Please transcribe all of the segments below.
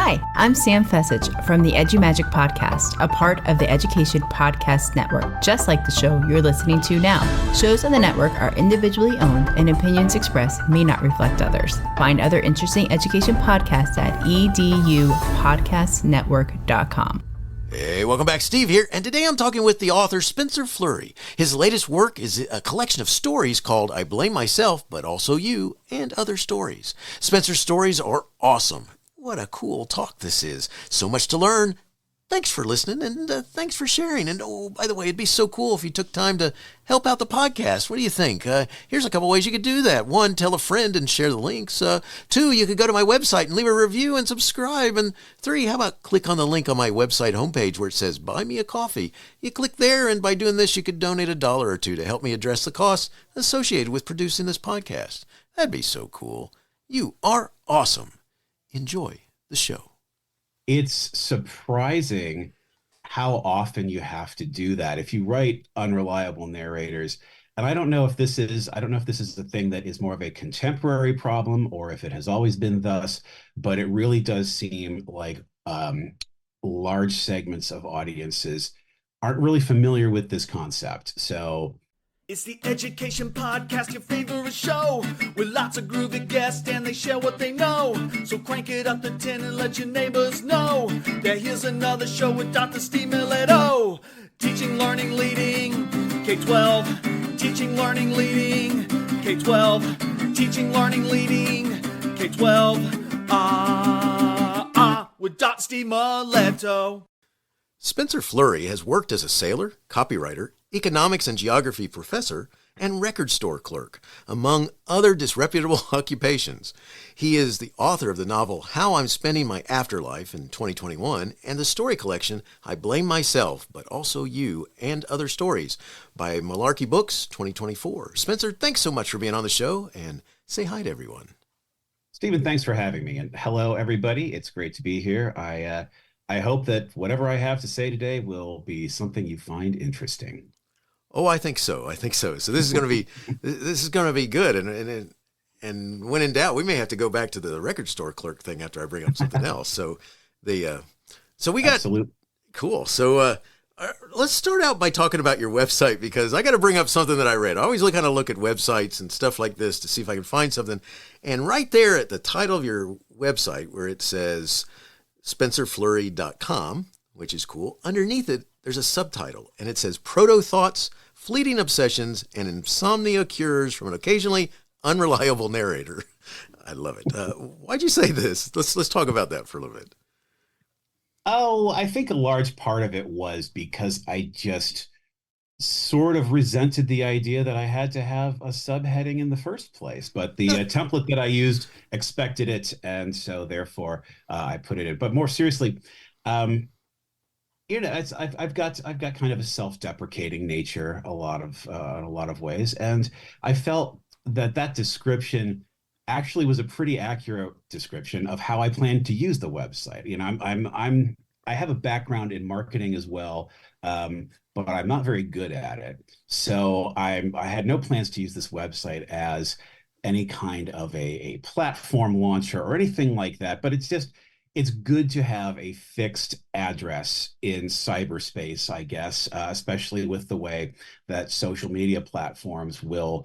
Hi, I'm Sam Fessich from the EduMagic Podcast, a part of the Education Podcast Network, just like the show you're listening to now. Shows on the network are individually owned and opinions expressed may not reflect others. Find other interesting education podcasts at edupodcastnetwork.com. Hey, welcome back. Steve here, and today I'm talking with the author Spencer Fleury. His latest work is a collection of stories called I Blame Myself, but Also You and Other Stories. Spencer's stories are awesome. What a cool talk this is. So much to learn. Thanks for listening, and thanks for sharing. And oh, by the way, it'd be so cool if you took time to help out the podcast. What do you think? Here's a couple ways you could do that. 1, tell a friend and share the links. 2, you could go to my website and leave a review and subscribe. And 3, how about click on the link on my website homepage where it says, Buy Me a Coffee. You click there, and by doing this, you could donate $1 or $2 to help me address the costs associated with producing this podcast. That'd be so cool. You are awesome. Enjoy the show. It's surprising how often you have to do that. If you write unreliable narrators, and I don't know if this is the thing that is more of a contemporary problem or if it has always been thus, but it really does seem like large segments of audiences aren't really familiar with this concept. So it's the Education Podcast, your favorite show, with lots of groovy guests and they share what they know. So crank it up to 10 and let your neighbors know that here's another show with Dr. Steve Miletto. Teaching, learning, leading K12. Teaching, learning, leading K12. Teaching, learning, leading K12. With Dr. Steve Miletto. Spencer Fleury has worked as a sailor, copywriter, economics and geography professor, and record store clerk, among other disreputable occupations. He is the author of the novel How I'm Spending My Afterlife in 2021 and the story collection I Blame Myself, but Also You and Other Stories by Malarkey Books 2024. Spencer, thanks so much for being on the show, and say hi to everyone. Stephen, thanks for having me, and hello everybody. It's great to be here. I hope that whatever I have to say today will be something you find interesting. Oh, I think so. So this is going to be good. And when in doubt, we may have to go back to the record store clerk thing after I bring up something else. So we got Absolute. Cool. So let's start out by talking about your website, because I got to bring up something that I read. I always look at websites and stuff like this to see if I can find something. And right there at the title of your website, where it says SpencerFleury.com, which is cool. Underneath it, there's a subtitle, and it says Proto Thoughts, Fleeting Obsessions, and Insomnia Cures from an Occasionally Unreliable Narrator. I love it. Why'd you say this? Let's talk about that for a little bit. Oh, I think a large part of it was because I just sort of resented the idea that I had to have a subheading in the first place. But the template that I used expected it, and so therefore I put it in. But more seriously, I've got kind of a self-deprecating nature in a lot of ways, and I felt that description actually was a pretty accurate description of how I planned to use the website. I have a background in marketing as well, but I'm not very good at it. So I had no plans to use this website as any kind of a platform launcher or anything like that. But it's good to have a fixed address in cyberspace, I guess, especially with the way that social media platforms will,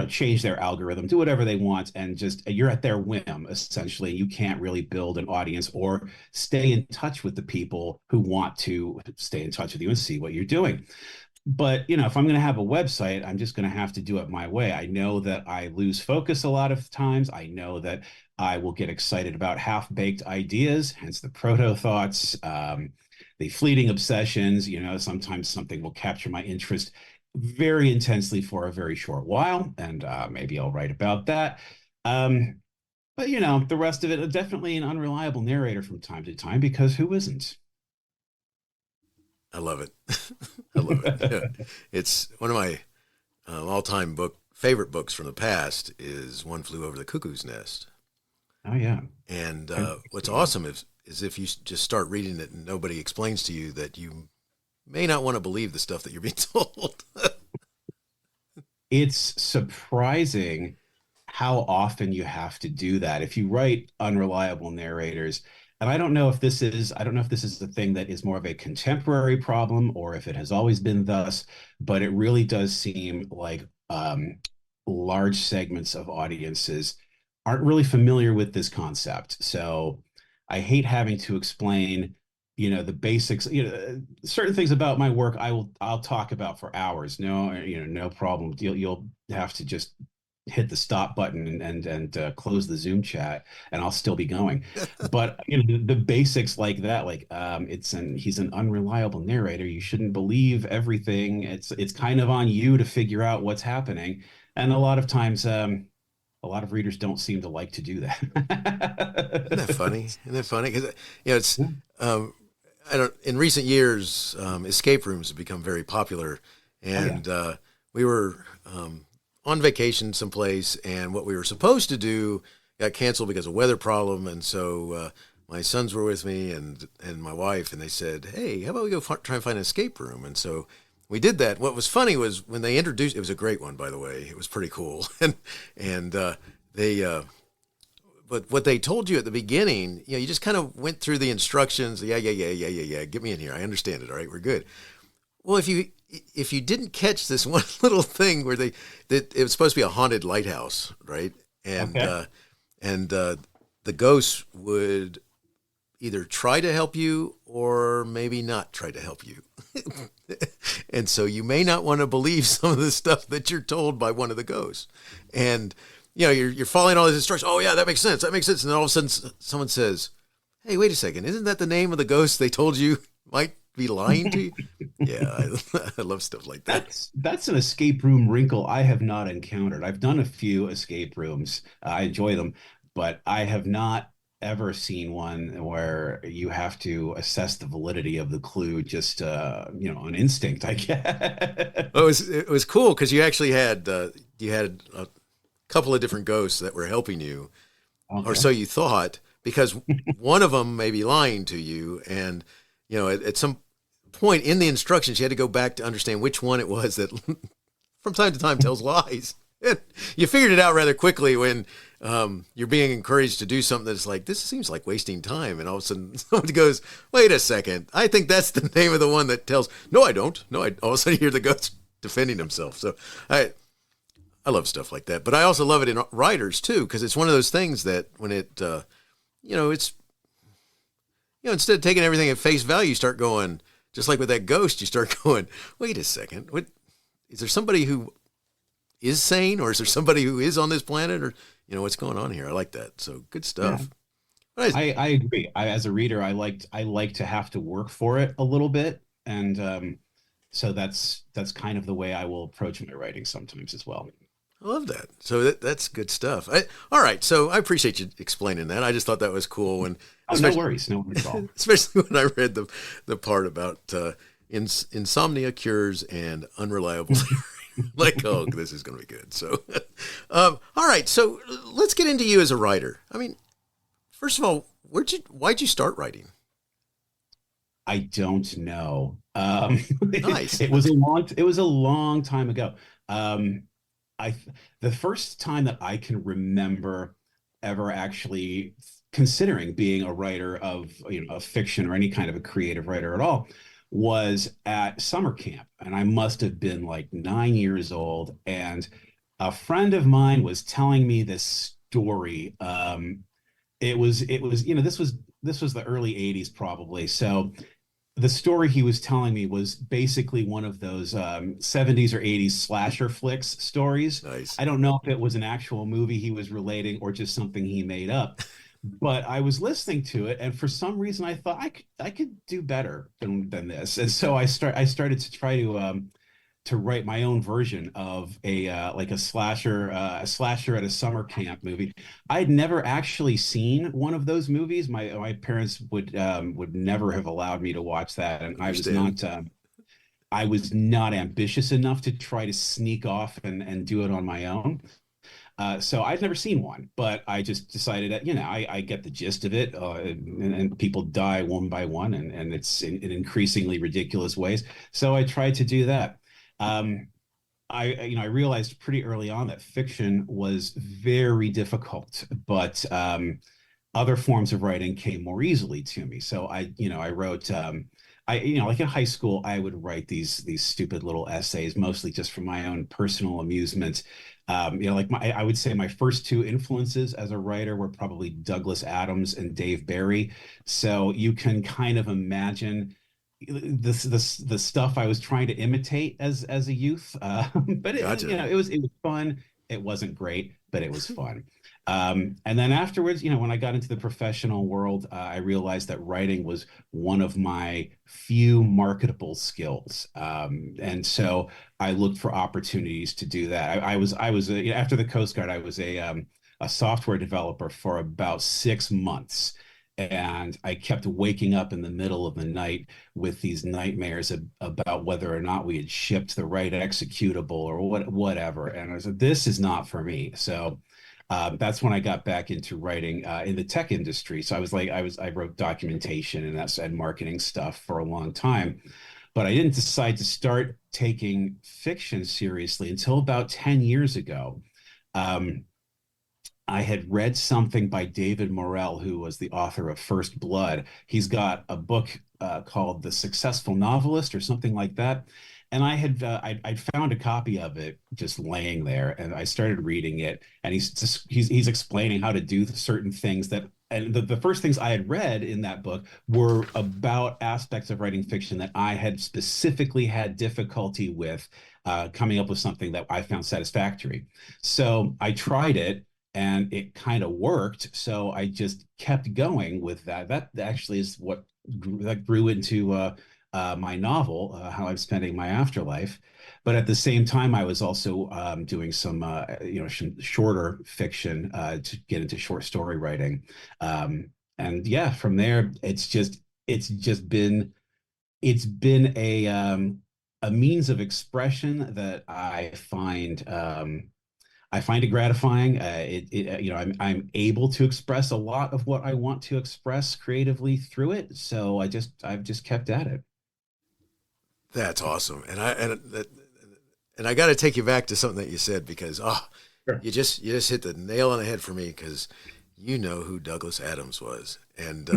change their algorithm, do whatever they want, and just you're at their whim, essentially. You can't really build an audience or stay in touch with the people who want to stay in touch with you and see what you're doing. But, if I'm going to have a website, I'm just going to have to do it my way. I know that I lose focus a lot of times. I know that I will get excited about half-baked ideas, hence the proto thoughts, the fleeting obsessions. Sometimes something will capture my interest very intensely for a very short while, and maybe I'll write about that. But, the rest of it, definitely an unreliable narrator from time to time, because who isn't? I love it. I love it. Yeah. It's one of my all-time favorite books from the past is One Flew Over the Cuckoo's Nest. Oh, yeah. And what's awesome is if you just start reading it and nobody explains to you that you may not want to believe the stuff that you're being told. It's surprising how often you have to do that. If you write unreliable narrators, And I don't know if this is the thing that is more of a contemporary problem or if it has always been thus, but it really does seem like large segments of audiences aren't really familiar with this concept. So I hate having to explain, the basics, certain things about my work I'll talk about for hours. No, no problem. You'll have to just hit the stop button and close the Zoom chat, and I'll still be going. But the basics like that, like he's an unreliable narrator. You shouldn't believe everything. It's kind of on you to figure out what's happening. And a lot of times, a lot of readers don't seem to like to do that. Isn't that funny? Isn't that funny? Because it's I don't. In recent years, escape rooms have become very popular, and we were on vacation someplace, and what we were supposed to do got canceled because of weather problem, and so my sons were with me and my wife, and they said, "Hey, how about we go try and find an escape room?" And so we did that. What was funny was when they introduced, it was a great one, by the way. It was pretty cool, and they. But what they told you at the beginning, you just kind of went through the instructions. Yeah. Get me in here. I understand it. All right, we're good. Well, if you didn't catch this one little thing where that it was supposed to be a haunted lighthouse, right? And the ghosts would either try to help you or maybe not try to help you. And so you may not want to believe some of the stuff that you're told by one of the ghosts. And you're following all these instructions. Oh yeah, that makes sense. That makes sense. And then all of a sudden someone says, "Hey, wait a second. Isn't that the name of the ghost they told you might be lying to you?" Yeah, I love stuff like that. That's an escape room wrinkle I have not encountered. I've done a few escape rooms. I enjoy them, but I have not ever seen one where you have to assess the validity of the clue just on instinct, I guess. Well, it was cool because you actually had a couple of different ghosts that were helping you, or so you thought, because one of them may be lying to you, and at some point in the instructions you had to go back to understand which one it was that from time to time tells lies. And you figured it out rather quickly when you're being encouraged to do something that's like, this seems like wasting time, and all of a sudden someone goes, "Wait a second, I think that's the name of the one that tells." "No, I don't. No, all of a sudden you hear the ghost defending himself. So I love stuff like that, but I also love it in writers too, because it's one of those things that when it, it's, instead of taking everything at face value, you start going, just like with that ghost, you start going, "Wait a second, what, is there somebody who is sane, or is there somebody who is on this planet, or, what's going on here?" I like that. So good stuff. Yeah. I agree. As a reader, I like to have to work for it a little bit. And, so that's kind of the way I will approach my writing sometimes as well. I love that. So that's good stuff. All right. So I appreciate you explaining that. I just thought that was cool. No worries. No worries at all. Especially when I read the part about insomnia cures and unreliable hearing. Like, oh, this is going to be good. So, all right. So let's get into you as a writer. I mean, first of all, why'd you start writing? I don't know. Nice. It was a long time ago. The first time that I can remember ever actually considering being a writer of fiction or any kind of a creative writer at all was at summer camp, and I must have been like 9 years old, and a friend of mine was telling me this story. It was this was the early 80s probably, so the story he was telling me was basically one of those 70s or 80s slasher flicks stories. Nice. I don't know if it was an actual movie he was relating or just something he made up, but I was listening to it, and for some reason I thought I could do better than this, and so I started to try to write my own version of a slasher at a summer camp movie. I'd never actually seen one of those movies. My parents would never have allowed me to watch that, and I was not ambitious enough to try to sneak off and do it on my own. So I've never seen one, but I just decided that, I get the gist of it, and people die one by one, and it's in increasingly ridiculous ways. So I tried to do that. I realized pretty early on that fiction was very difficult, but other forms of writing came more easily to me. So I wrote, like in high school, I would write these stupid little essays, mostly just for my own personal amusement. I would say my first two influences as a writer were probably Douglas Adams and Dave Barry. So you can kind of imagine the stuff I was trying to imitate as a youth. But Gotcha. it was fun. It wasn't great, but it was fun. And then afterwards, when I got into the professional world, I realized that writing was one of my few marketable skills. And so I looked for opportunities to do that. After the Coast Guard, I was a software developer for about 6 months. And I kept waking up in the middle of the night with these nightmares about whether or not we had shipped the right executable or whatever. And I said, this is not for me. So that's when I got back into writing in the tech industry. So I wrote documentation and marketing stuff for a long time, but I didn't decide to start taking fiction seriously until about 10 years ago. I had read something by David Morrell, who was the author of First Blood. He's got a book called The Successful Novelist or something like that. And I'd found a copy of it just laying there, and I started reading it. And he's explaining how to do certain things and the first things I had read in that book were about aspects of writing fiction that I had specifically had difficulty with coming up with something that I found satisfactory. So I tried it and it kind of worked. So I just kept going with that. That actually is what grew into my novel, How I'm Spending My Afterlife. But at the same time, I was also doing some, shorter fiction to get into short story writing. And yeah, from there, it's been a means of expression that I find it gratifying. I'm able to express a lot of what I want to express creatively through it. So I've just kept at it. That's awesome. And I got to take you back to something that you said, because Sure. you just hit the nail on the head for me, because you know who Douglas Adams was. And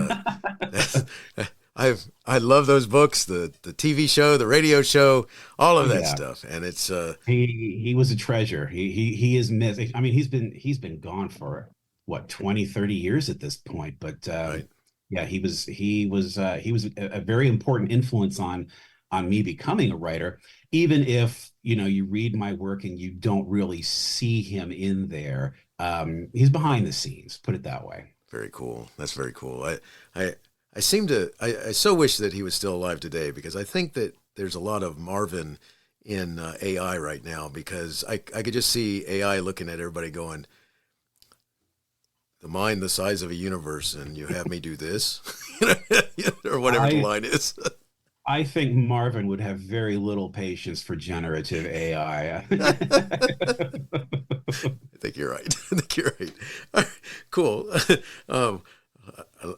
I love those books, the TV show, the radio show, all of that Yeah, stuff. And it's he was a treasure. He is missed. I mean, he's been gone for what, 20, 30 years at this point. But right. yeah, he was a very important influence on me becoming a writer, even if you read my work and you don't really see him in there. He's behind the scenes, put it that way. Very cool. That's very cool. I so wish that he was still alive today, because I think that there's a lot of Marvin in AI right now, because I could just see AI looking at everybody going, the mind the size of a universe, and you have me do this, or whatever the I line is. I think Marvin would have very little patience for generative AI. I think you're right. I think you're right. All right, cool. Um, I,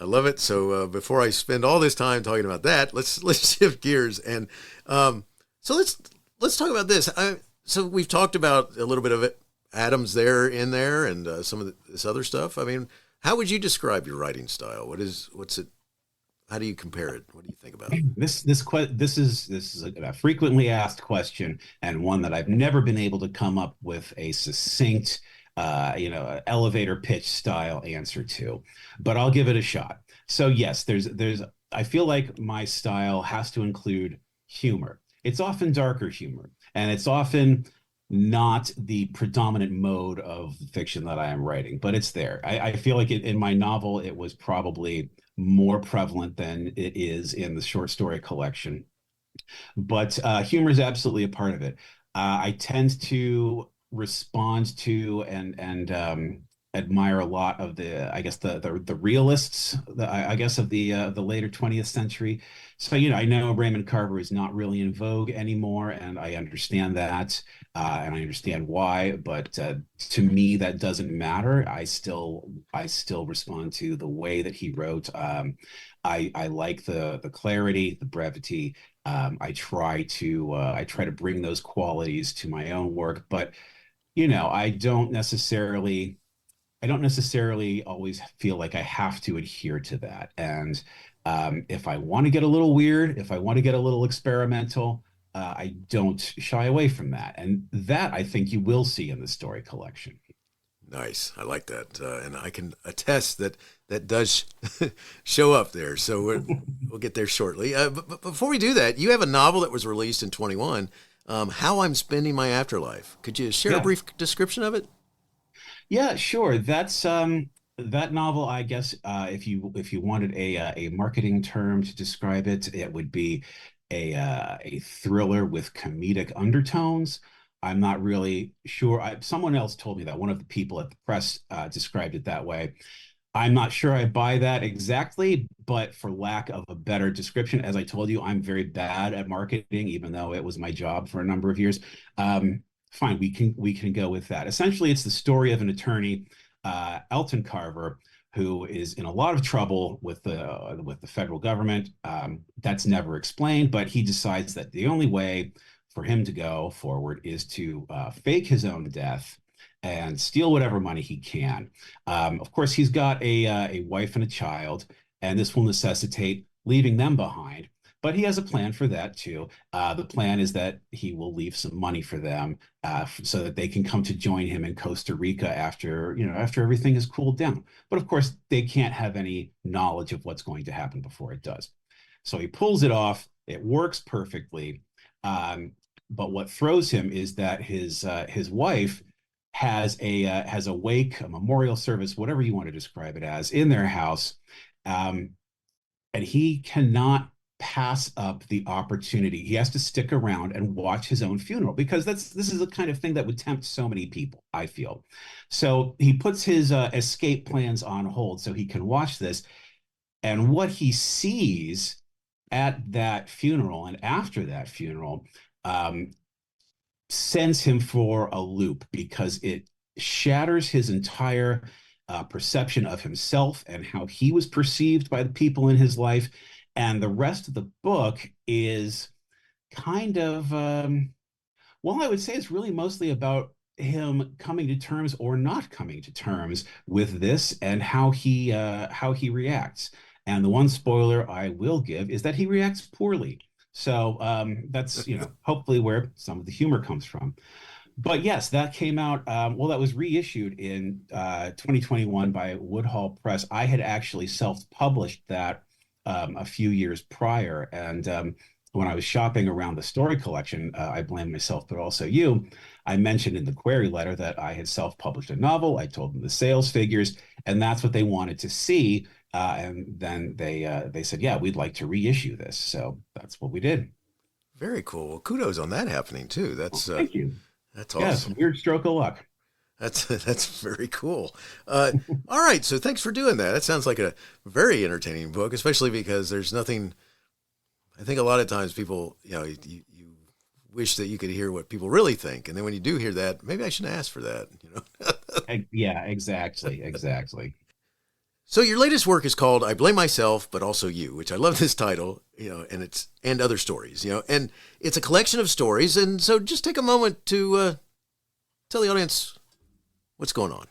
I love it. So before I spend all this time talking about that, let's shift gears, and so let's talk about this. So we've talked about a little bit of it. Adam's in there, and some of this other stuff. I mean, how would you describe your writing style? What's it? How do you compare it? What do you think about it? This is a frequently asked question, and one that I've never been able to come up with a succinct, elevator pitch style answer to, but I'll give it a shot. So yes, I feel like my style has to include humor. It's often darker humor, and it's often not the predominant mode of fiction that I am writing, but it's there. I feel like in my novel, it was probably more prevalent than it is in the short story collection. But humor is absolutely a part of it. I tend to respond to and admire a lot of I guess the realists, I guess of the later 20th century. So I know Raymond Carver is not really in vogue anymore, and I understand that, and I understand why. But to me, that doesn't matter. I still respond to the way that he wrote. I like the clarity, the brevity. I try to bring those qualities to my own work, but I don't necessarily I don't necessarily always feel like I have to adhere to that. And if I want to get a little weird, if I want to get a little experimental, I don't shy away from that. And that I think you will see in the story collection. Nice. I like that. And I can attest that that does show up there. So we'll get there shortly. But before we do that, you have a novel that was released in 21, How I'm Spending My Afterlife. Could you share a brief description of it? Yeah, sure. That's that novel, I guess, if you wanted a marketing term to describe it, it would be a thriller with comedic undertones. I'm not really sure. Someone else told me that one of the people at the press described it that way. I'm not sure I buy that exactly, but for lack of a better description, as I told you, I'm very bad at marketing, even though it was my job for a number of years. Fine, we can go with that. Essentially, it's the story of an attorney, Elton Carver, who is in a lot of trouble with the federal government. That's never explained, but he decides that the only way for him to go forward is to fake his own death and steal whatever money he can. Of course, he's got a wife and a child, and this will necessitate leaving them behind. But he has a plan for that too. The plan is that he will leave some money for them so that they can come to join him in Costa Rica after everything has cooled down. But of course, they can't have any knowledge of what's going to happen before it does. So he pulls it off. It works perfectly. But what throws him is that his wife has a wake, a memorial service, whatever you want to describe it as, in their house, and he cannot pass up the opportunity. He has to stick around and watch his own funeral because this is the kind of thing that would tempt so many people, I feel. So he puts his escape plans on hold so he can watch this. And what he sees at that funeral and after that funeral sends him for a loop because it shatters his entire perception of himself and how he was perceived by the people in his life. And the rest of the book is kind of, well, I would say it's really mostly about him coming to terms or not coming to terms with this and how he reacts. And the one spoiler I will give is that he reacts poorly. So that's, hopefully where some of the humor comes from. But yes, that came out, well, that was reissued in 2021 by Woodhall Press. I had actually self-published that a few years prior. And when I was shopping around the story collection, I Blame Myself, but Also You, I mentioned in the query letter that I had self-published a novel. I told them the sales figures, and that's what they wanted to see. And then they said, yeah, we'd like to reissue this. So that's what we did. Very cool. Well, kudos on that happening too. That's thank you. That's awesome. Yes, weird stroke of luck. That's very cool. All right, so thanks for doing that. That sounds like a very entertaining book, especially because there's nothing. I think a lot of times people, you wish that you could hear what people really think, and then when you do hear that, maybe I shouldn't ask for that. Yeah, exactly. So your latest work is called "I Blame Myself, but Also You," which I love this title, and other stories, and it's a collection of stories. And so just take a moment to tell the audience what's going on.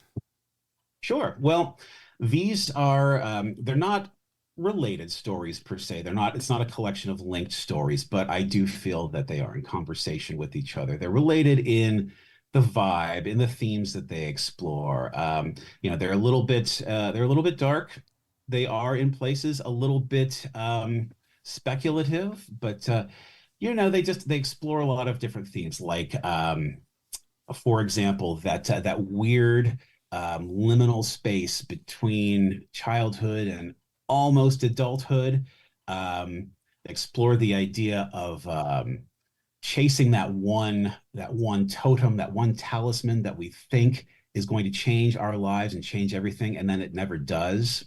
Sure. Well, these are, they're not related stories per se. It's not a collection of linked stories, but I do feel that they are in conversation with each other. They're related in the vibe, in the themes that they explore. They're a little bit dark. They are in places a little bit speculative, but they explore a lot of different themes, like for example, that weird liminal space between childhood and almost adulthood. Explore the idea of chasing that one totem, that one talisman that we think is going to change our lives and change everything, and then it never does.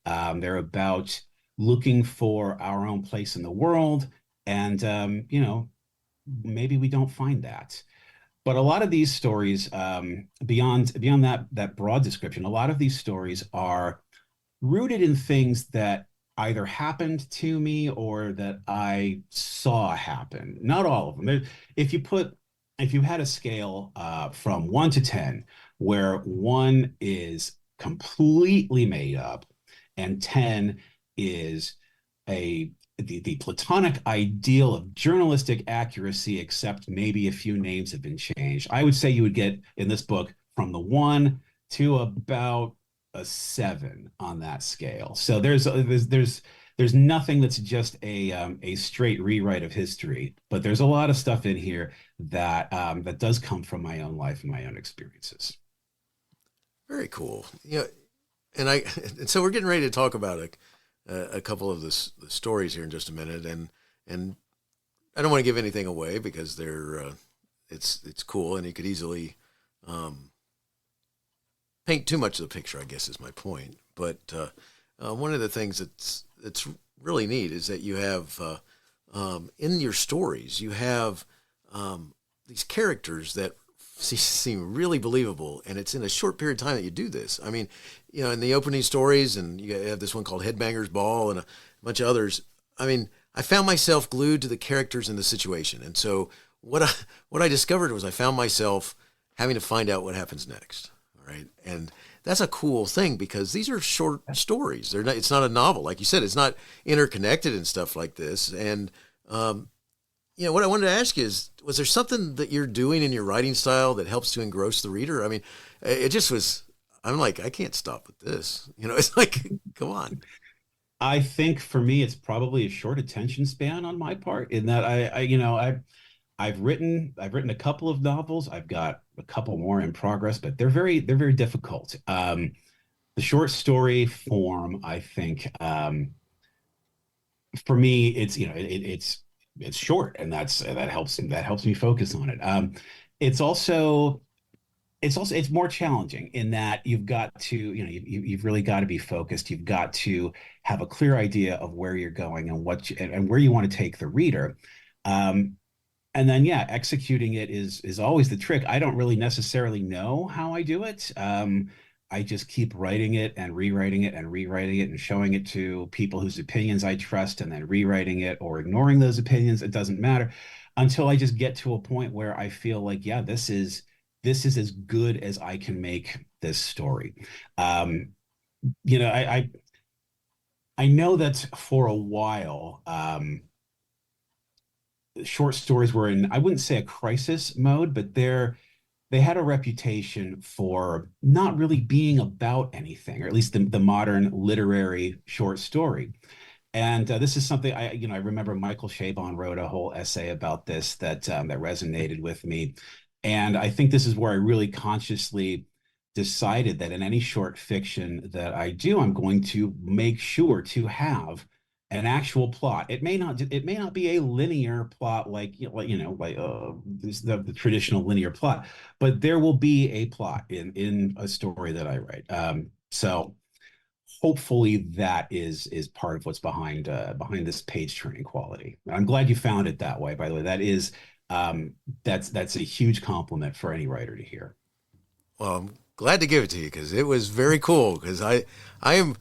They're about looking for our own place in the world, and maybe we don't find that. But a lot of these stories, beyond that broad description, a lot of these stories are rooted in things that either happened to me or that I saw happen. Not all of them. If you had a scale from 1 to 10, where 1 is completely made up, and 10 is the platonic ideal of journalistic accuracy, except maybe a few names have been changed. I would say you would get in this book from the 1 to about a 7 on that scale. So there's nothing that's just a straight rewrite of history, but there's a lot of stuff in here that that does come from my own life and my own experiences. Very cool. Yeah, and so we're getting ready to talk about a couple of the stories here in just a minute, and I don't want to give anything away because they're it's cool, and you could easily paint too much of the picture, I guess is my point. But one of the things that's really neat is that you have in your stories you have these characters that seem really believable, and it's in a short period of time that you do this. I mean, in the opening stories, and you have this one called Headbanger's Ball and a bunch of others. I mean, I found myself glued to the characters and the situation, and so what I discovered was I found myself having to find out what happens next. Right, and that's a cool thing because these are short stories. They're not. It's not a novel, like you said. It's not interconnected and stuff like this. And what I wanted to ask you is, was there something that you're doing in your writing style that helps to engross the reader? I mean, it just was. I'm like, I can't stop with this. It's like, come on. I think for me, it's probably a short attention span on my part. In that I've written a couple of novels. I've got a couple more in progress, but they're very difficult. The short story form, I think, for me, it's it's short, and that helps me focus on it. It's more challenging in that you've got to, you've really got to be focused. You've got to have a clear idea of where you're going and where you want to take the reader. And then, executing it is always the trick. I don't really necessarily know how I do it. I just keep writing it and rewriting it and rewriting it and showing it to people whose opinions I trust, and then rewriting it or ignoring those opinions. It doesn't matter until I just get to a point where I feel like, this is as good as I can make this story. I know that for a while, short stories were in, I wouldn't say a crisis mode, but they had a reputation for not really being about anything, or at least the modern literary short story. And this is something I remember Michael Chabon wrote a whole essay about this that resonated with me. And I think this is where I really consciously decided that in any short fiction that I do, I'm going to make sure to have an actual plot. It may not be a linear plot like the traditional linear plot, but there will be a plot in a story that I write. So hopefully that is part of what's behind this page turning quality. I'm glad you found it that way, by the way. That is that's a huge compliment for any writer to hear. Well, I'm glad to give it to you because it was very cool, because I am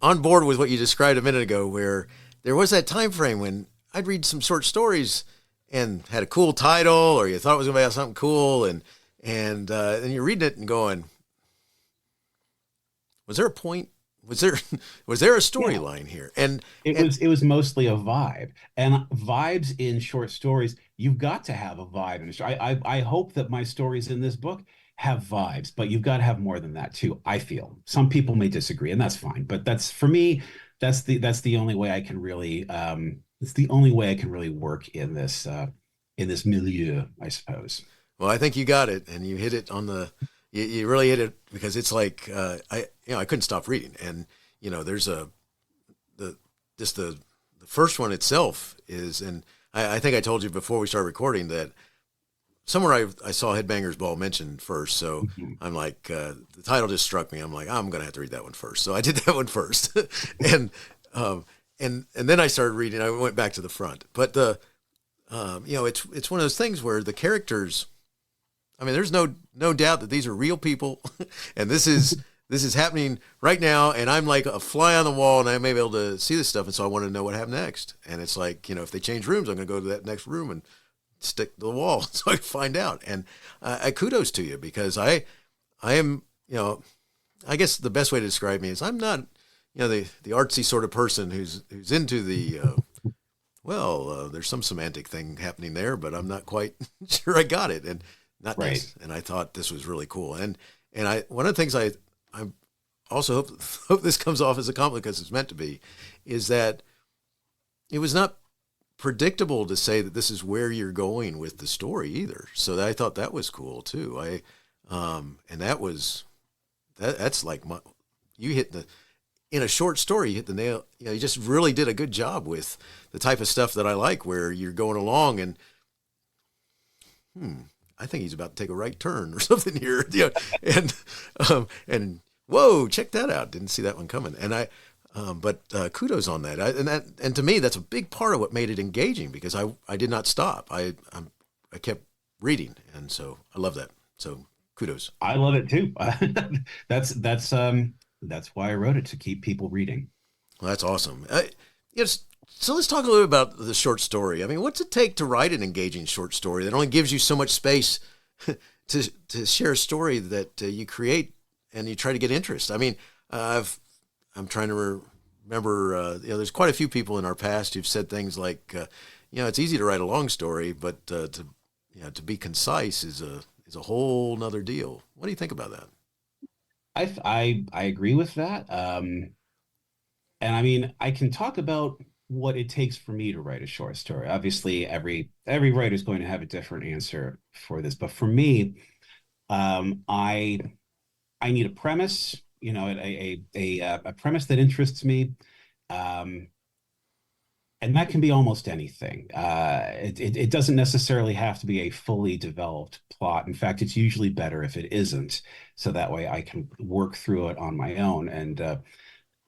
on board with what you described a minute ago, where there was that time frame when I'd read some short stories and had a cool title, or you thought it was going to be something cool, and then you're reading it and going, was there a point? Was there a storyline here? And it was mostly a vibe, and vibes in short stories, you've got to have a vibe in a story. I hope that my stories in this book have vibes, but you've got to have more than that too. I feel some people may disagree, and that's fine. But that's, for me, that's the only way I can really it's the only way I can really work in this milieu, I suppose. Well, I think you got it, and you hit it on the. You really hit it, because it's like I couldn't stop reading, and there's the first one itself is, and I think I told you before we started recording that somewhere I saw Headbanger's Ball mentioned first, so I'm like, the title just struck me. I'm like, I'm gonna have to read that one first, so I did that one first, and then I started reading. I went back to the front, but it's one of those things where the characters. I mean, there's no doubt that these are real people, and this is happening right now, and I'm like a fly on the wall, and I may be able to see this stuff, and so I want to know what happened next. And it's like, if they change rooms, I'm going to go to that next room and stick to the wall so I can find out. And I kudos to you, because I am, I guess the best way to describe me is I'm not, the artsy sort of person who's into the, there's some semantic thing happening there, but I'm not quite sure I got it. And not Right. this. And I thought this was really cool. And one of the things I also hope this comes off as a compliment because it's meant to be, is that it was not predictable to say that this is where you're going with the story either. So I thought that was cool too. And that's like you hit in a short story, you hit the nail. You just really did a good job with the type of stuff that I like, where you're going along and, I think he's about to take a right turn or something here, and whoa, check that out. Didn't see that one coming. And but kudos on that. And to me, that's a big part of what made it engaging, because I did not stop. I kept reading. And so I love that. So kudos. I love it too. That's why I wrote it, to keep people reading. Well, that's awesome. So let's talk a little bit about the short story. I mean, what's it take to write an engaging short story that only gives you so much space to share a story that you create and you try to get interest? I mean, I'm trying to remember, there's quite a few people in our past who've said things like, it's easy to write a long story, but to be concise is a whole nother deal. What do you think about that? I agree with that. And I mean, I can talk about what it takes for me to write a short story. Obviously, every writer is going to have a different answer for this, but for me, I need a premise, a premise that interests me, and that can be almost anything. It doesn't necessarily have to be a fully developed plot. In fact, it's usually better if it isn't, so that way I can work through it on my own. And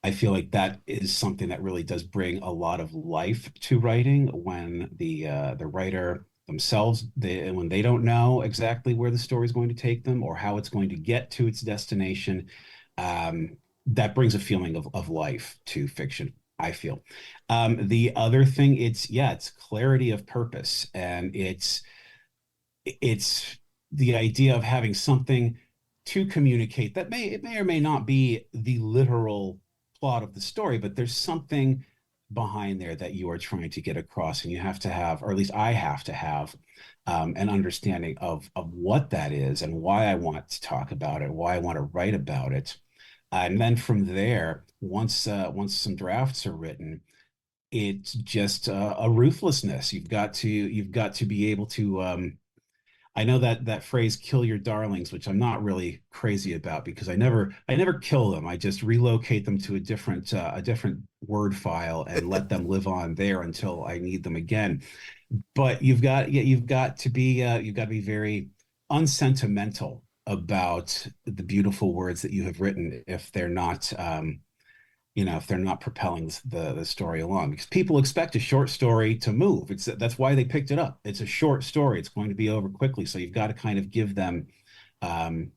I feel like that is something that really does bring a lot of life to writing, when the writer themselves, when they don't know exactly where the story is going to take them or how it's going to get to its destination. That brings a feeling of life to fiction, I feel. The other thing, it's clarity of purpose, and it's the idea of having something to communicate that may or may not be the literal plot of the story, but there's something behind there that you are trying to get across, and you have to have, or at least I have to have, an understanding of what that is and why I want to talk about it, why I want to write about it. And then from there, once some drafts are written, it's just a ruthlessness. You've got to be able to. I know that phrase "kill your darlings," which I'm not really crazy about, because I never kill them. I just relocate them to a different Word file and let them live on there until I need them again. But you've got to be very unsentimental about the beautiful words that you have written if they're not propelling the story along, because people expect a short story to move. That's why they picked it up. It's a short story. It's going to be over quickly. So you've got to kind of give them, something,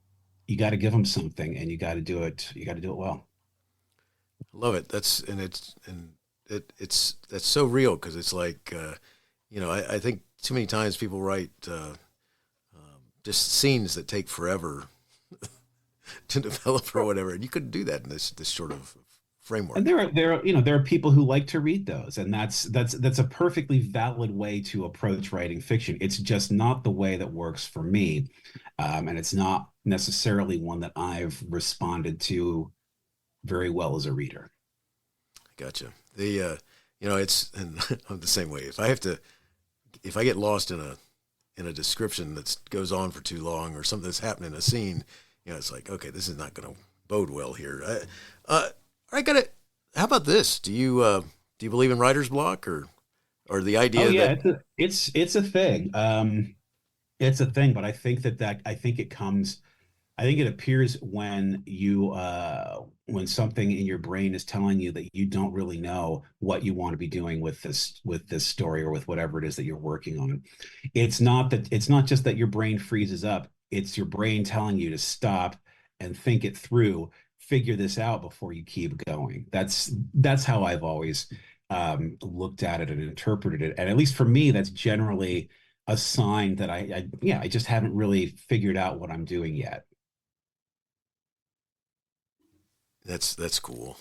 and you got to do it well. Love it. That's so real, because it's like, I think too many times people write just scenes that take forever to develop or whatever, and you couldn't do that in this sort of framework. And there are people who like to read those, and that's a perfectly valid way to approach writing fiction. It's just not the way that works for me, and it's not necessarily one that I've responded to very well as a reader. Gotcha. And I'm the same way. If I get lost in a description that goes on for too long, or something that's happening in a scene, it's like, okay, this is not going to bode well here. How about this? Do you believe in writer's block, or the idea? Oh yeah, it's a thing. It's a thing, but I think I think it appears when when something in your brain is telling you that you don't really know what you want to be doing with this story, or with whatever it is that you're working on. It's not just that your brain freezes up. It's your brain telling you to stop and think it through, figure this out before you keep going. That's how I've always looked at it and interpreted it. And at least for me, that's generally a sign that I just haven't really figured out what I'm doing yet. That's cool.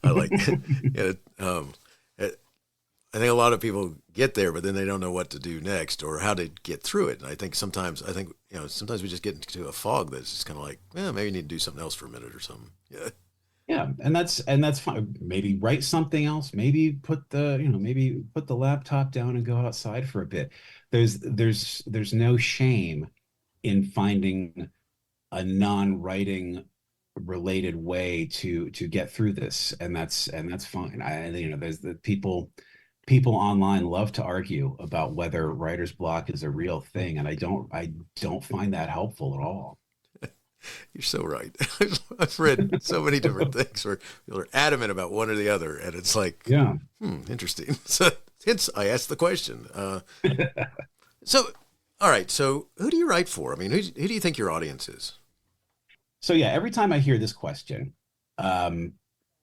I like it. I think a lot of people get there, but then they don't know what to do next or how to get through it. And I think sometimes we just get into a fog that's just kind of like, maybe you need to do something else for a minute or something. Yeah. Yeah, and that's fine. Maybe write something else. Maybe put the laptop down and go outside for a bit. There's no shame in finding a non-writing related way to get through this, and that's fine. There's the people online love to argue about whether writer's block is a real thing, and I don't find that helpful at all. You're so right. I've read so many different things where people are adamant about one or the other, and it's like, yeah, interesting. So hence I asked the question. So, all right. So who do you write for? I mean, who do you think your audience is? So yeah, every time I hear this question, I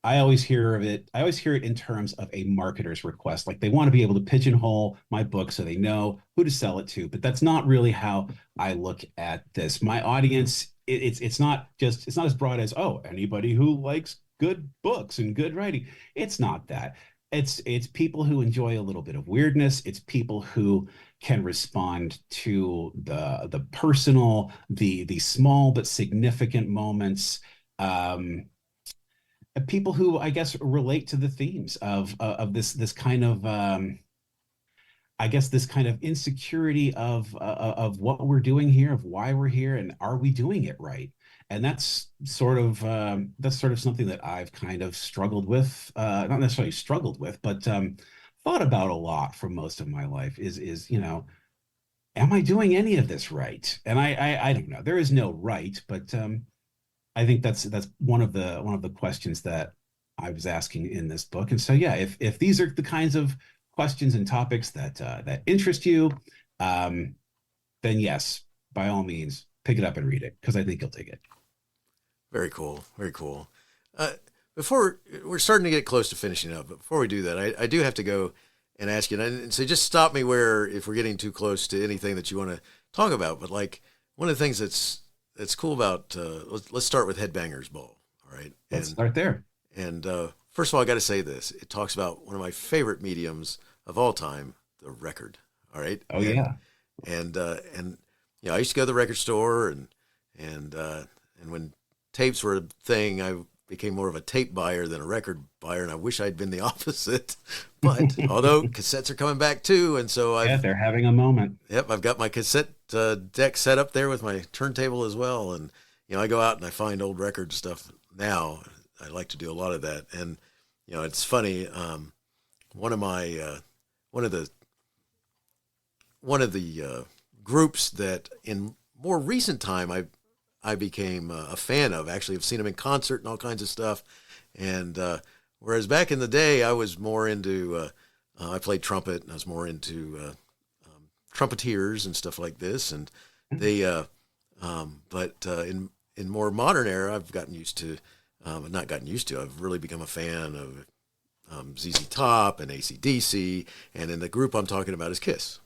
always hear it in terms of a marketer's request. Like they want to be able to pigeonhole my book so they know who to sell it to. But that's not really how I look at this. My audience, it's not as broad as, anybody who likes good books and good writing. It's not that. It's people who enjoy a little bit of weirdness. It's people who can respond to the personal, the small but significant moments. People who, I guess, relate to the themes of this kind of this kind of insecurity of what we're doing here, of why we're here, and are we doing it right? And that's sort of something that I've kind of struggled with, not necessarily struggled with, but thought about a lot for most of my life. Is am I doing any of this right? And I don't know. There is no right, but I think that's one of the questions that I was asking in this book. And so, yeah, if these are the kinds of questions and topics that interest you, then yes, by all means, pick it up and read it, because I think you'll dig it. Very cool. Very cool. Before we're starting to get close to finishing up, but before we do that, I do have to go and ask you, and so just stop me if we're getting too close to anything that you want to talk about. But like one of the things that's cool about, let's start with Headbangers Ball. All right. Let's start there. And first of all, I got to say this. It talks about one of my favorite mediums of all time, the record. All right. Oh, yeah. And I used to go to the record store and when tapes were a thing, I became more of a tape buyer than a record buyer. And I wish I'd been the opposite, but although cassettes are coming back too. And so they're having a moment. Yep. I've got my cassette deck set up there with my turntable as well. And, I go out and I find old record stuff now. I like to do a lot of that. And, it's funny. One of the groups that in more recent time I became a fan of. Actually, I've seen them in concert and all kinds of stuff. And whereas back in the day, I was more into I played trumpet, and I was more into trumpeters and stuff like this. And they, but in more modern era, I've gotten used to. Not gotten used to. I've really become a fan of ZZ Top and AC/DC, and in the group I'm talking about is Kiss.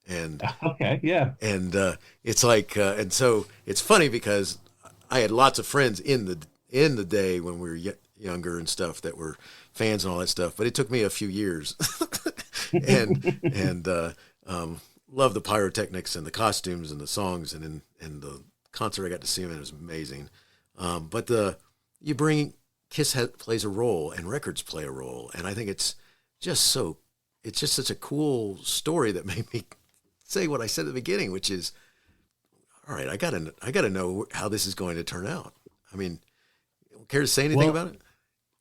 And okay, yeah, and it's like, and so it's funny because I had lots of friends in the day when we were younger and stuff that were fans and all that stuff. But it took me a few years, and love the pyrotechnics and the costumes and the songs, and the concert I got to see them in was amazing. But Kiss plays a role, and records play a role, and I think it's just such a cool story that made me say what I said at the beginning, which is, all right, I gotta know how this is going to turn out. I mean, care to say anything about it?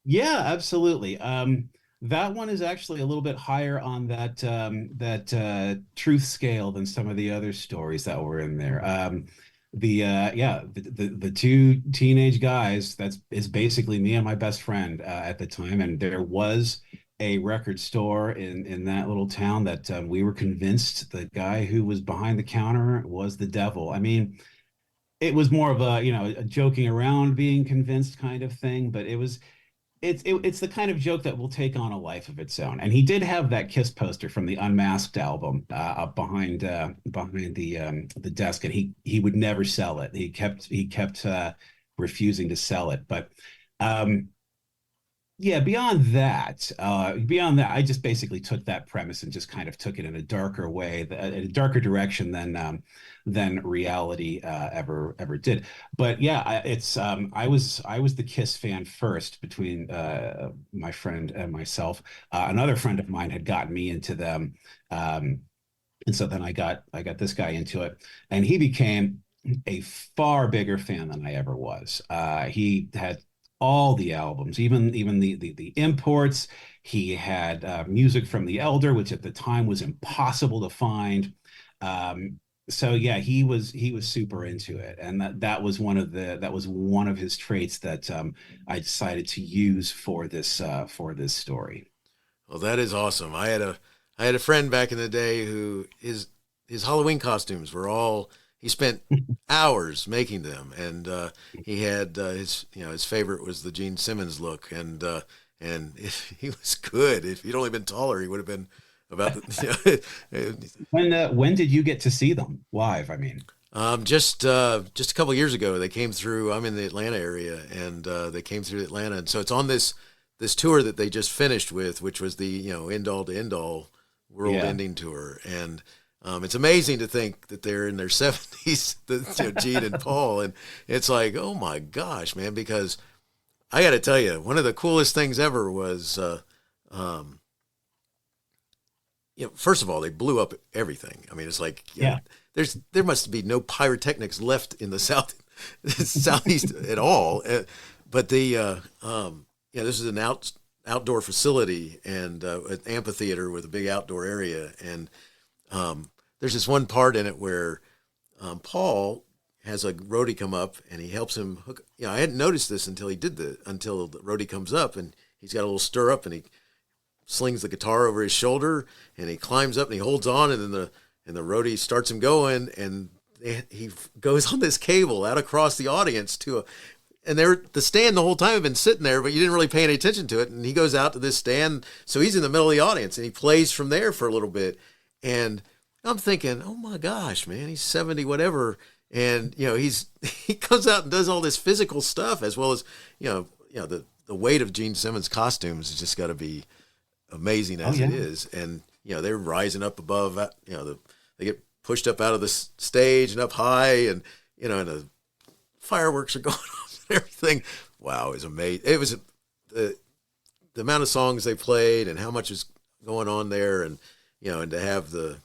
Yeah, absolutely. That one is actually a little bit higher on that truth scale than some of the other stories that were in there. The two teenage guys, is basically me and my best friend at the time, and there was a record store in that little town that we were convinced the guy who was behind the counter was the devil. I mean, it was more of a joking around being convinced kind of thing, but it's the kind of joke that will take on a life of its own. And he did have that Kiss poster from the Unmasked album up behind the desk, and he would never sell it. He kept refusing to sell it. But Um, Yeah, beyond that, I just basically took that premise and just kind of took it in a darker way, in a darker direction than reality ever did. But yeah, I was the Kiss fan first between my friend and myself. Another friend of mine had gotten me into them, and so then I got this guy into it, and he became a far bigger fan than I ever was. He had all the albums, even the imports. He had music from The Elder, which at the time was impossible to find. So yeah, he was super into it, and that was one of his traits that I decided to use for this story. Well, that is awesome. I had a friend back in the day who his Halloween costumes were all he spent hours making them, and he had his favorite was the Gene Simmons look, and if he was good. If he'd only been taller, he would have been about the. When did you get to see them live? I mean, Just a couple years ago, they came through. I'm in the Atlanta area, and they came through Atlanta, and so it's on this tour that they just finished with, which was the end all to end all world yeah. ending tour, and it's amazing to think that they're in their 70s, Gene and Paul, and it's like, oh my gosh, man, because I got to tell you, one of the coolest things ever was, um, first of all, they blew up everything. I mean, it's like, Yeah. there must be no pyrotechnics left in the southeast at all. But this is an outdoor facility and an amphitheater with a big outdoor area, and there's this one part in it where Paul has a roadie come up and he helps him hook. I hadn't noticed this until until the roadie comes up and he's got a little stirrup and he slings the guitar over his shoulder and he climbs up and he holds on, and then the roadie starts him going, and he goes on this cable out across the audience and the stand the whole time had been sitting there, but you didn't really pay any attention to it. And he goes out to this stand, so he's in the middle of the audience and he plays from there for a little bit. And I'm thinking, oh my gosh, man, he's 70 whatever, and he comes out and does all this physical stuff, as well as the weight of Gene Simmons costumes has just got to be amazing as it is. And they're rising up above, they get pushed up out of the stage and up high, and and the fireworks are going off and everything. Wow, it was amazing. It was the amount of songs they played and how much is going on there, and and to have the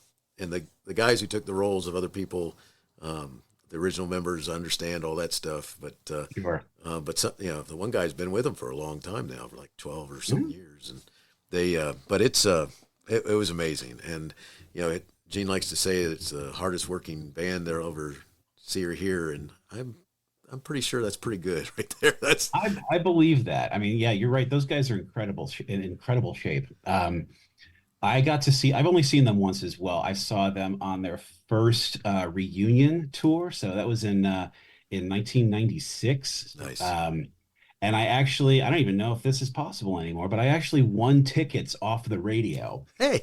guys who took the roles of other people, the original members, understand all that stuff. But Sure. but the one guy's been with them for a long time now, for like 12 or some years, and they but it was amazing. And Gene likes to say it's the hardest working band they'll ever see or hear, and I'm pretty sure that's pretty good right there. I believe that. I mean, yeah, you're right. Those guys are in incredible shape. I've only seen them once as well. I saw them on their first reunion tour. So that was in 1996. Nice. And I don't even know if this is possible anymore, but I actually won tickets off the radio. Hey.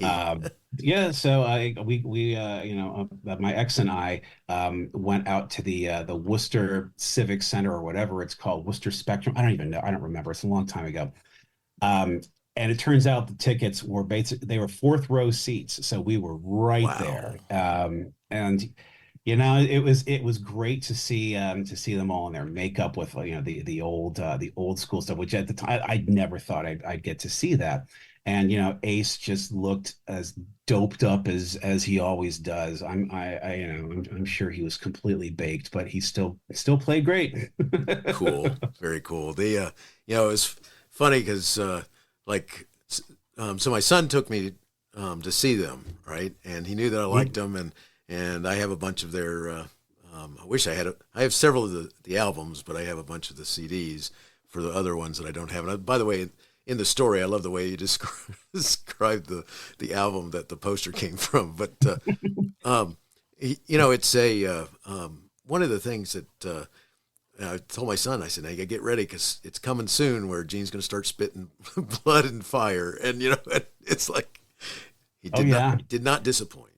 Yeah, so my ex and I went out to the Worcester Civic Center, or whatever it's called, Worcester Spectrum. I don't even know. I don't remember. It's a long time ago. And it turns out the tickets were they were fourth row seats, so we were right there. And it was great to see them all in their makeup with the old school stuff, which at the time I'd never thought I'd get to see that. And Ace just looked as doped up as he always does. I'm sure he was completely baked, but he still played great. Cool, very cool. It was funny because so my son took me to see them, right, and he knew that I liked them, and I have a bunch of their. I have several of the albums, but I have a bunch of the CDs for the other ones that I don't have. And by the way, in the story, I love the way you described the album that the poster came from. But it's one of the things that I told my son. I said, "Hey, get ready because it's coming soon, where Gene's going to start spitting blood and fire." And it's like he did not disappoint.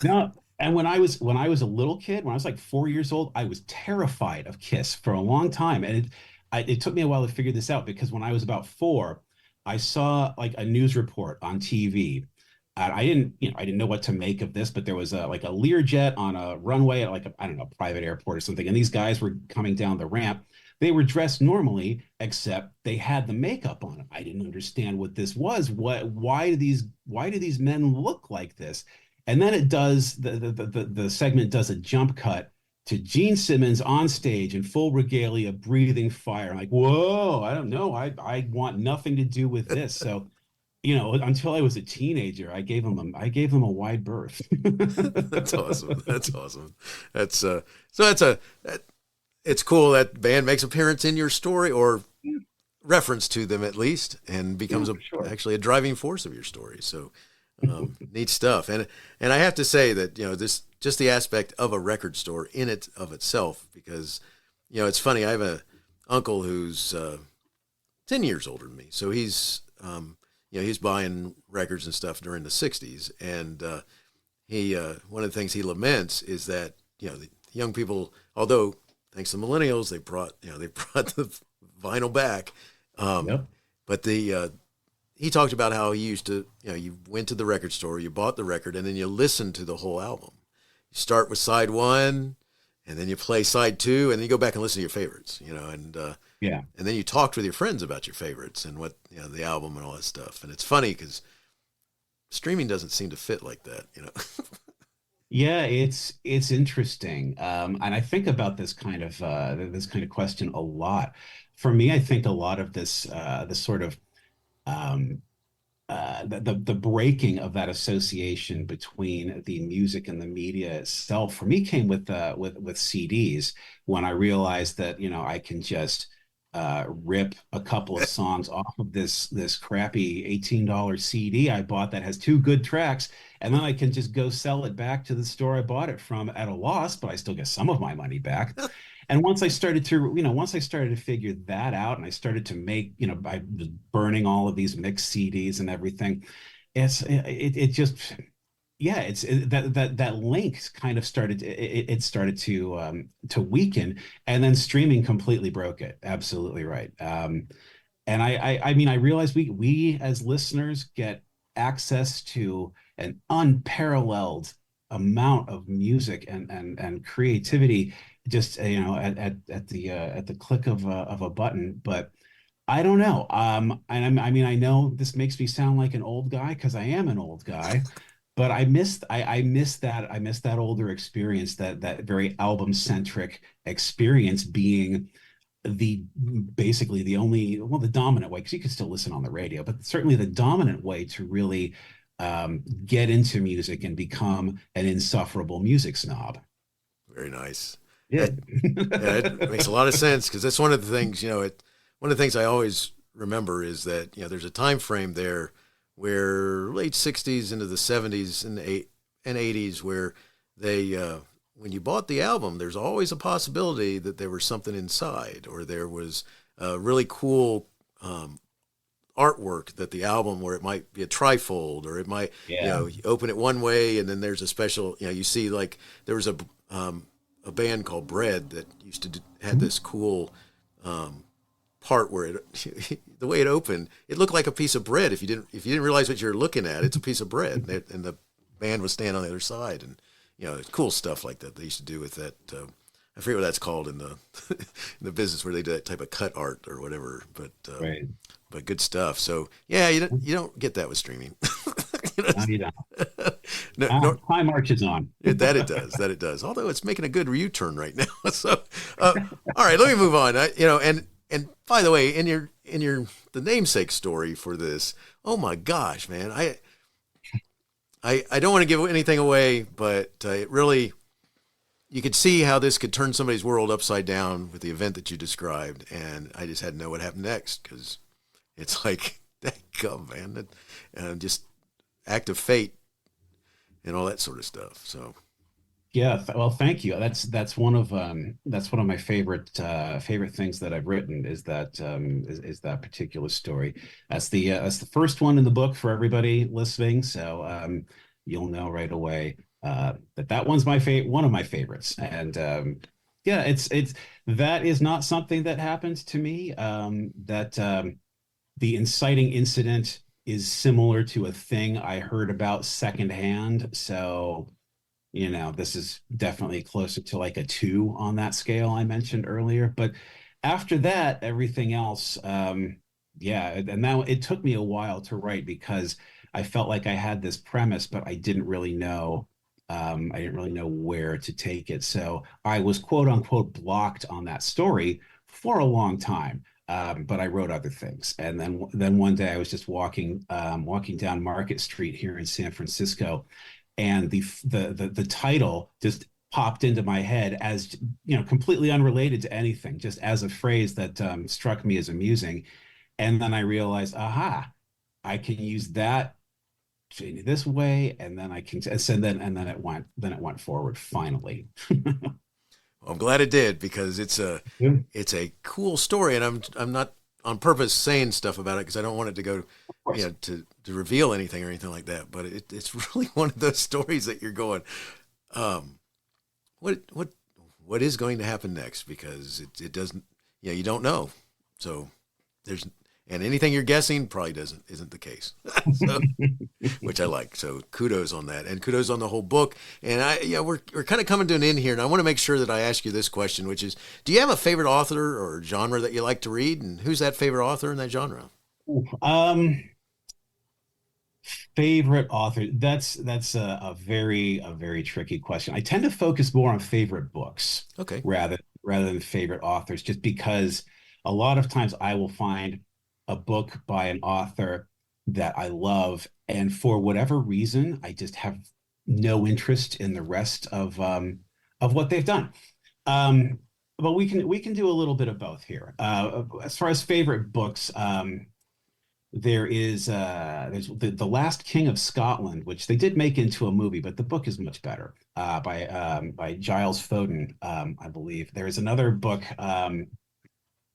No, and when I was a little kid, when I was like 4 years old, I was terrified of Kiss for a long time, and it took me a while to figure this out, because when I was about 4, I saw like a news report on TV. I didn't know what to make of this, but there was like a Learjet on a runway at like I don't know, a private airport or something, and these guys were coming down the ramp. They were dressed normally, except they had the makeup on them. I didn't understand what this was. Why do these men look like this? And then it does the segment does a jump cut to Gene Simmons on stage in full regalia, breathing fire. I'm like, whoa, I don't know. I want nothing to do with this. So, until I was a teenager, I gave them a wide berth. That's awesome. That's awesome. It's cool that band makes appearance in your story, or reference to them at least, and becomes actually a driving force of your story. So neat stuff. And I have to say that, this just the aspect of a record store in it of itself, because, it's funny. I have a uncle who's 10 years older than me. So he's, he's buying records and stuff during the 60s. And he one of the things he laments is that, the young people, although thanks to millennials, they brought the vinyl back. Yep. But he talked about how he used to, you went to the record store, you bought the record, and then you listened to the whole album. You start with side 1, and then you play side 2, and then you go back and listen to your favorites, and yeah. And then you talked with your friends about your favorites and what, the album and all that stuff. And it's funny because streaming doesn't seem to fit like that, Yeah, it's interesting, and I think about this kind of question a lot. For me, I think a lot of this sort of the breaking of that association between the music and the media itself for me came with CDs, when I realized that I can just rip a couple of songs off of this crappy $18 CD I bought that has 2 good tracks, and then I can just go sell it back to the store I bought it from at a loss, but I still get some of my money back. And once I started to figure that out, and I started to make, by burning all of these mixed CDs and everything, it just, yeah, that link kind of started, it started to weaken, and then streaming completely broke it. Absolutely right. And I mean, I realized we as listeners get access to an unparalleled amount of music and creativity, just at the click of a button. But I don't know. And I mean, I know this makes me sound like an old guy, because I am an old guy, but I miss that older experience, that very album centric experience, being basically the only, well, the dominant way, because you can still listen on the radio, but certainly the dominant way to really get into music and become an insufferable music snob. Very nice. Yeah. It makes a lot of sense, because that's one of the things, one of the things I always remember is that, there's a time frame there where late 60s into the 70s and 80s, where they, when you bought the album, there's always a possibility that there was something inside, or there was a really cool artwork that the album, where it might be a trifold, or it might, you open it one way and then there's a special, you see, like there was a band called Bread that used to had this cool part where the way it opened, it looked like a piece of bread. If you didn't realize what you were looking at, it's a piece of bread, and the band was standing on the other side, and cool stuff like that they used to do with that. I forget what that's called in the in the business, where they do that type of cut art or whatever. But right. But good stuff. So yeah, you don't get that with streaming. Time marches on. That it does. Although it's making a good U-turn right now. So all right, let me move on. And by the way, in the namesake story for this, oh my gosh, man, I don't want to give anything away, but it really, you could see how this could turn somebody's world upside down with the event that you described, and I just had to know what happened next, because it's like, man, and just act of fate and all that sort of stuff. So. Yeah, well, thank you. That's one of my favorite things that I've written, is that particular story. That's the first one in the book for everybody listening. So you'll know right away that one's one of my favorites. And Yeah, it's that is not something that happened to me. That The inciting incident is similar to a thing I heard about secondhand. So, this is definitely closer to like a two on that scale I mentioned earlier. But after that, everything else, yeah, and now it took me a while to write because I felt like I had this premise, but I didn't really know where to take it. So I was quote unquote blocked on that story for a long time. But I wrote other things, and then one day I was just walking down Market Street here in San Francisco, and the title just popped into my head as completely unrelated to anything, just as a phrase that struck me as amusing. And then I realized, aha, I can use that this way, and then I can and then it went forward finally. Well, I'm glad it did because Yeah, it's a cool story, and I'm not on purpose saying stuff about it because I don't want it to go, of course. to reveal anything or anything like that. But it's really one of those stories that you're going, um, what what what is going to happen next? Because it doesn't, you don't know. So there's and anything you're guessing probably isn't the case. So, which I like. So kudos on that, and kudos on the whole book. And we're kind of coming to an end here, and I want to make sure that I ask you this question, which is, do you have a favorite author or genre that you like to read, and who's that favorite author in that genre? Um, Favorite author. That's a very tricky question. I tend to focus more on favorite books Okay. rather than favorite authors, just because a lot of times I will find a book by an author that I love, and for whatever reason, I just have no interest in the rest of what they've done. Um, but we can do a little bit of both here. As far as favorite books, there's the Last King of Scotland, which they did make into a movie, but the book is much better. By Giles Foden, I believe. There is another book,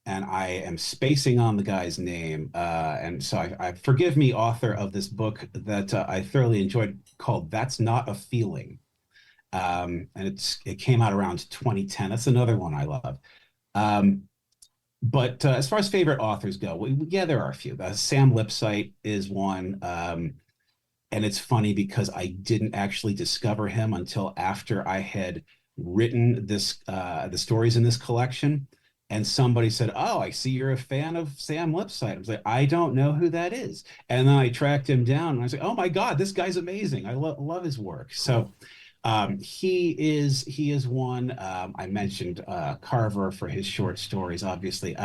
and I am spacing on the guy's name, and so I forgive me, author of this book that I thoroughly enjoyed, called "That's Not a Feeling," and it came out around 2010. That's another one I love. Um, but as far as favorite authors go, yeah, there are a few. Sam Lipsyte is one. And it's funny because I didn't actually discover him until after I had written the stories in this collection. And somebody said, "Oh, I see you're a fan of Sam Lipsyte." I was like, "I don't know who that is." And then I tracked him down and I was like, "Oh my God, this guy's amazing. I love his work." Cool. So he is one. I mentioned Carver for his short stories, obviously.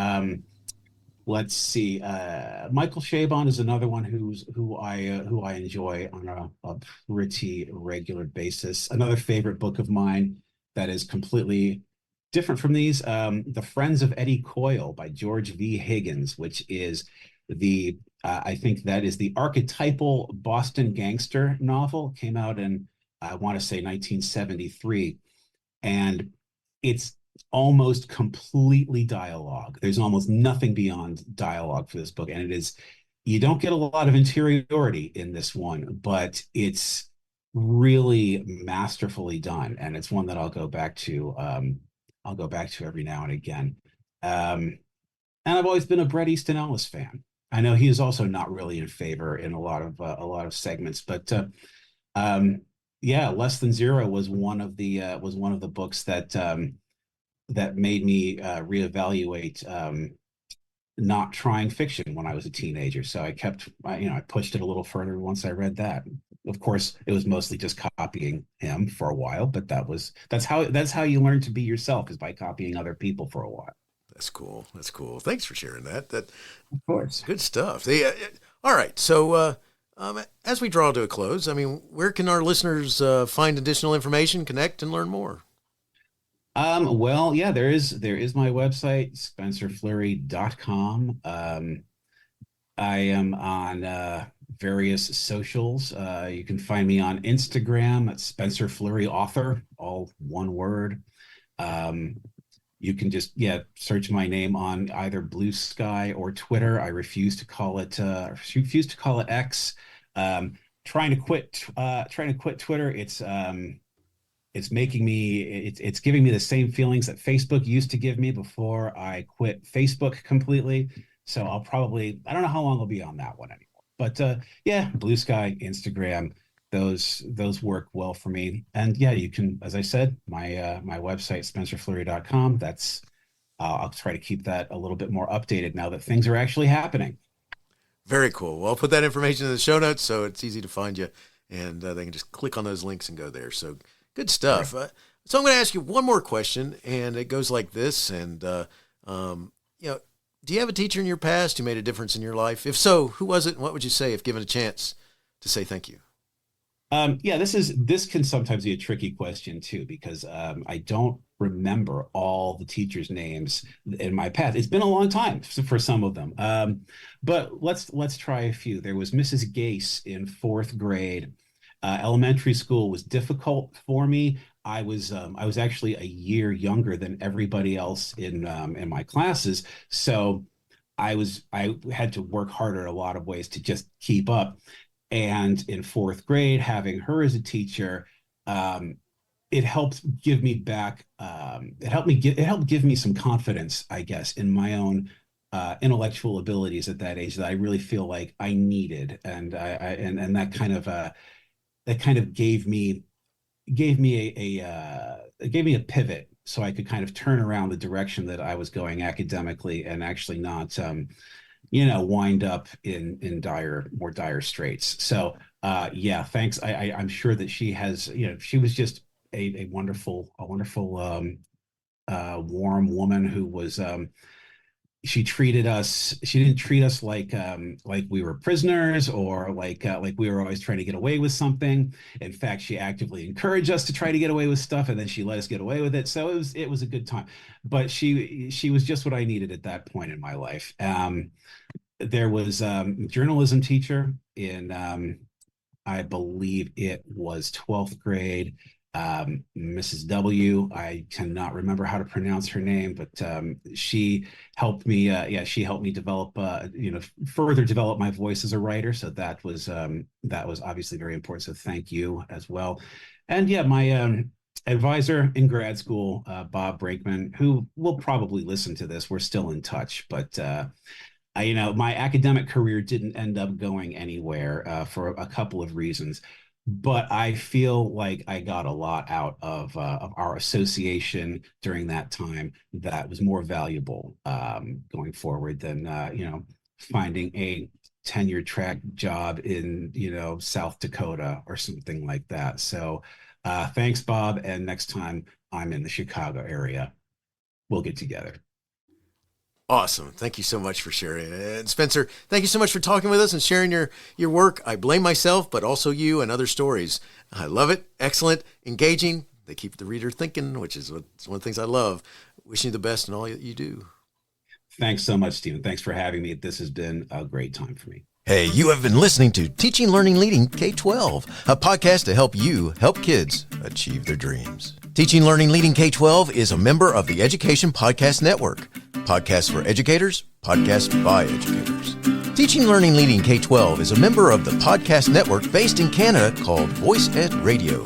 Let's see. Michael Chabon is another one who I enjoy on a pretty regular basis. Another favorite book of mine that is completely different from these, The Friends of Eddie Coyle by George V. Higgins, which is I think that is the archetypal Boston gangster novel. Came out in, I want to say, 1973, and it's almost completely dialogue. There's almost nothing beyond dialogue for this book. And you don't get a lot of interiority in this one, but it's really masterfully done. And it's one that I'll go back to every now and again. And I've always been a Bret Easton Ellis fan. I know he is also not really in favor in a lot of segments, but yeah, Less Than Zero was one of the books that made me reevaluate not trying fiction when I was a teenager. So I pushed it a little further once I read that. Of course, it was mostly just copying him for a while, but that's how you learn to be yourself, is by copying other people for a while. That's cool. That's cool. Thanks for sharing that. Of course. Good stuff. All right. So, as we draw to a close, I mean, where can our listeners find additional information, connect, and learn more? Well, yeah, there is my website, spencerfleury.com. I am on various socials. You can find me on Instagram at Spencer Fleury Author, all one word. You can just search my name on either Blue Sky or Twitter. I refuse to call it X. Trying to quit Twitter. It's it's making me, it's giving me the same feelings that Facebook used to give me before I quit Facebook completely. So I don't know how long I'll be on that one anymore. But yeah, Blue Sky, Instagram, those work well for me. And yeah, you can, as I said, my website, spencerfleury.com. That's I'll try to keep that a little bit more updated now that things are actually happening. Very cool. Well, I'll put that information in the show notes so it's easy to find you, and they can just click on those links and go there. So good stuff. Right. So I'm going to ask you one more question, and it goes like this. And, do you have a teacher in your past who made a difference in your life? If so, who was it? And what would you say if given a chance to say thank you? Yeah, this can sometimes be a tricky question too, because I don't remember all the teachers' names in my past. It's been a long time for some of them. But let's try a few. There was Mrs. Gase in 4th grade. Elementary school was difficult for me. I was actually a year younger than everybody else in my classes, so I had to work harder in a lot of ways to just keep up. And in 4th grade, having her as a teacher, it helped give me back. It helped give me some confidence, I guess, in my own intellectual abilities at that age that I really feel like I needed, and that kind of gave me a pivot so I could kind of turn around the direction that I was going academically and actually not wind up in more dire straits. So yeah, thanks. I'm sure that she has, she was just a wonderful warm woman who was she didn't treat us like we were prisoners, or like we were always trying to get away with something. In fact, she actively encouraged us to try to get away with stuff, and then she let us get away with it. So it was a good time. But she was just what I needed at that point in my life. There was a journalism teacher in I believe it was 12th grade. Mrs. W. I cannot remember how to pronounce her name, but she helped me. She helped me develop, further develop my voice as a writer. So that was obviously very important. So thank you as well. And yeah, my advisor in grad school, Bob Brinkman, who will probably listen to this. We're still in touch, but my academic career didn't end up going anywhere for a couple of reasons. But I feel like I got a lot out of our association during that time that was more valuable going forward than finding a tenure track job in South Dakota or something like that. So thanks, Bob. And next time I'm in the Chicago area, we'll get together. Awesome. Thank you so much for sharing. And Spencer, thank you so much for talking with us and sharing your work. I blame myself, but also you and other stories. I love it. Excellent. Engaging. They keep the reader thinking, which is one of the things I love. Wishing you the best in all that you do. Thanks so much, Stephen. Thanks for having me. This has been a great time for me. Hey, you have been listening to Teaching, Learning, Leading K12, a podcast to help you help kids achieve their dreams. Teaching, Learning, Leading K12 is a member of the Education Podcast Network. Podcasts for educators, podcasts by educators. Teaching, Learning, Leading K12 is a member of the podcast network based in Canada called Voice Ed Radio.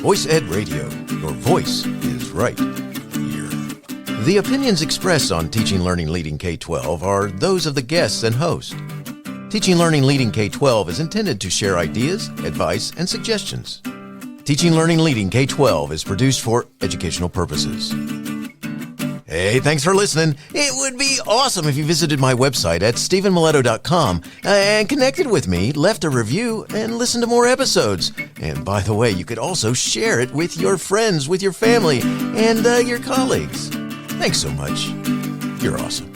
Voice Ed Radio, your voice is right here. The opinions expressed on Teaching, Learning, Leading K12 are those of the guests and host. Teaching, Learning, Leading K12 is intended to share ideas, advice, and suggestions. Teaching, Learning, Leading K12 is produced for educational purposes. Hey, thanks for listening. It would be awesome if you visited my website at stephenmiletto.com and connected with me, left a review, and listened to more episodes. And by the way, you could also share it with your friends, with your family, and your colleagues. Thanks so much. You're awesome.